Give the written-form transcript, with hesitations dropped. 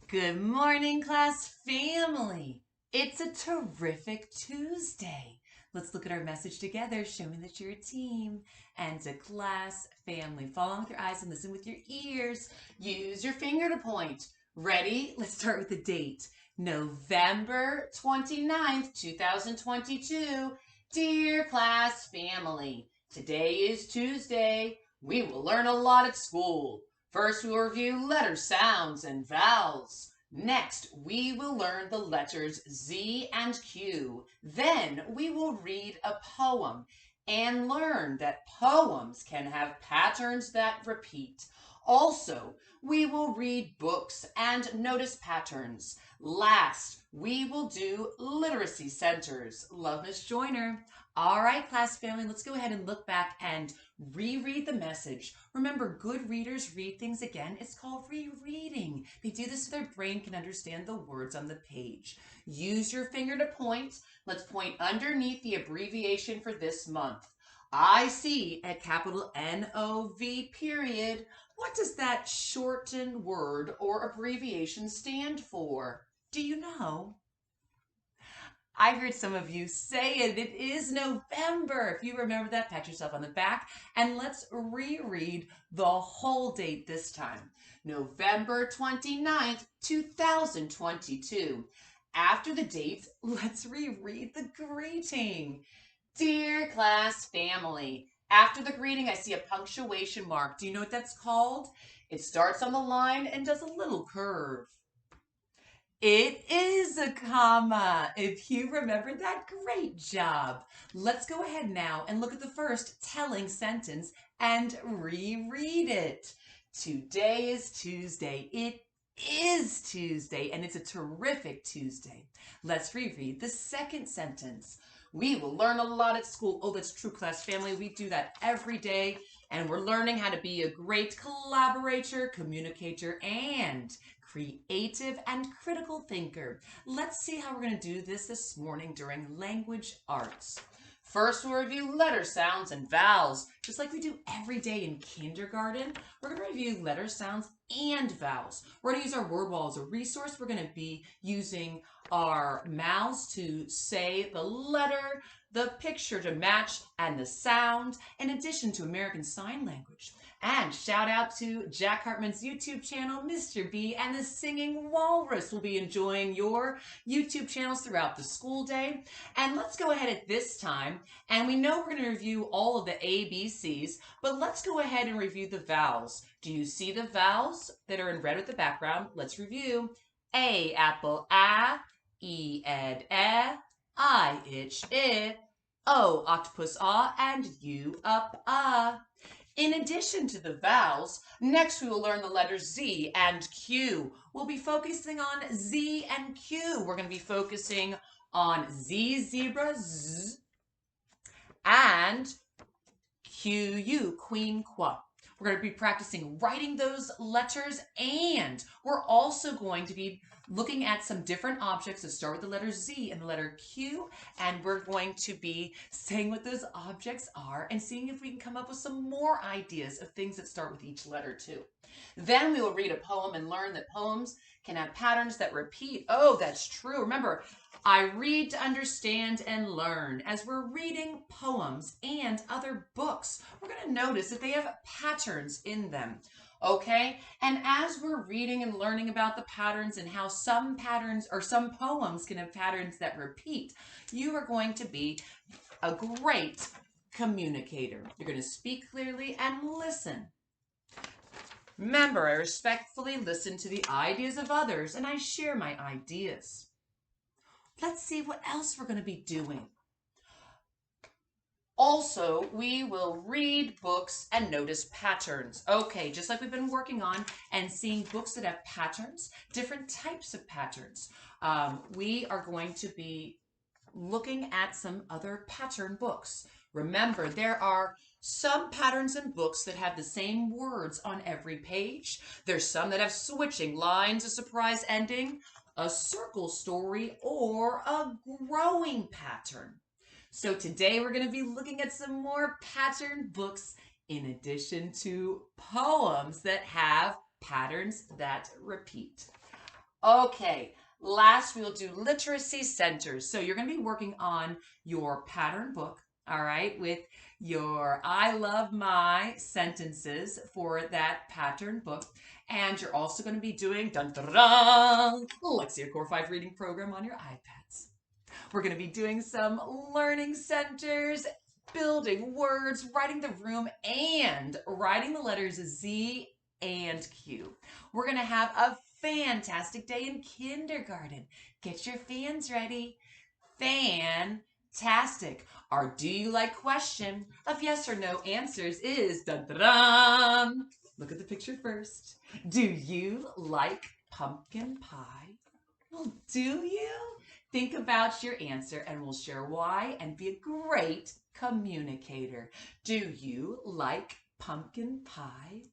Good morning, class family. It's a terrific Tuesday. Let's look at our message together, showing that you're a team and a class family. Follow along with your eyes and listen with your ears. Use your finger to point. Ready? Let's start with the date. November 29th, 2022. Dear class family, today is Tuesday. We will learn a lot at school. First, we'll review letter sounds and vowels. Next, we will learn the letters Z and Q. Then, we will read a poem and learn that poems can have patterns that repeat. Also, we will read books and notice patterns. Last, we will do literacy centers. Love, Miss Joyner. All right, class family, let's go ahead and look back and reread the message. Remember, good readers read things again. It's called rereading. They do this so their brain can understand the words on the page. Use your finger to point. Let's point underneath the abbreviation for this month. I see a capital N-O-V period. What does that shortened word or abbreviation stand for? Do you know? I heard some of you say it. It is November. If you remember that, pat yourself on the back. And let's reread the whole date this time. November 29th, 2022. After the dates, let's reread the greeting. Dear class family. After the greeting, I see a punctuation mark. Do you know what that's called? It starts on the line and does a little curve. It is a comma. If you remembered that, great job. Let's go ahead now and look at the first telling sentence and reread it. Today is Tuesday. It is Tuesday, and it's a terrific Tuesday. Let's reread the second sentence. We will learn a lot at school. Oh, that's true, class family. We do that every day, and we're learning how to be a great collaborator, communicator, and creative and critical thinker. Let's see how we're going to do this morning during language arts. First, we'll review letter sounds and vowels. Just like we do every day in kindergarten, we're going to review letter sounds and vowels. We're going to use our word wall as a resource. We're going to be using our mouths to say the letter, the picture to match, and the sound, in addition to American Sign Language. And shout out to Jack Hartman's YouTube channel, Mr. B, and the Singing Walrus will be enjoying your YouTube channels throughout the school day. And let's go ahead at this time, and we know we're going to review all of the ABCs, but let's go ahead and review the vowels. Do you see the vowels that are in red with the background? Let's review. A, apple, a. E, ed, I, itch, O, octopus, and U, up, In addition to the vowels, next we will learn the letters Z and Q. We'll be focusing on Z and Q. We're going to be focusing on Z, zebra, Z, and Q, queen, qua. We're going to be practicing writing those letters, and we're also going to be looking at some different objects that start with the letter Z and the letter Q, and we're going to be saying what those objects are and seeing if we can come up with some more ideas of things that start with each letter too. Then we will read a poem and learn that poems can have patterns that repeat. Oh, that's true. Remember, I read to understand and learn. As we're reading poems and other books, we're going to notice that they have patterns in them. Okay? And as we're reading and learning about the patterns and how some patterns or some poems can have patterns that repeat, you are going to be a great communicator. You're going to speak clearly and listen. Remember, I respectfully listen to the ideas of others and I share my ideas. Let's see what else we're going to be doing. Also, we will read books and notice patterns. Okay, just like we've been working on and seeing books that have patterns, different types of patterns. We are going to be looking at some other pattern books. Remember, there are some patterns in books that have the same words on every page. There's some that have switching lines, a surprise ending, a circle story, or a growing pattern. So today we're going to be looking at some more pattern books in addition to poems that have patterns that repeat. Okay, last we'll do literacy centers. So you're going to be working on your pattern book, all right, with your I love my sentences for that pattern book. And you're also going to be doing dun, dun, dun, Lexia Core 5 reading program on your iPads. We're going to be doing some learning centers, building words, writing the room, and writing the letters Z and Q. We're going to have a fantastic day in kindergarten. Get your fans ready. Fantastic. Our do you like question of yes or no answers is dun, dun, dun. Look at the picture first. Do you like pumpkin pie? Well, do you? Think about your answer and we'll share why and be a great communicator. Do you like pumpkin pie?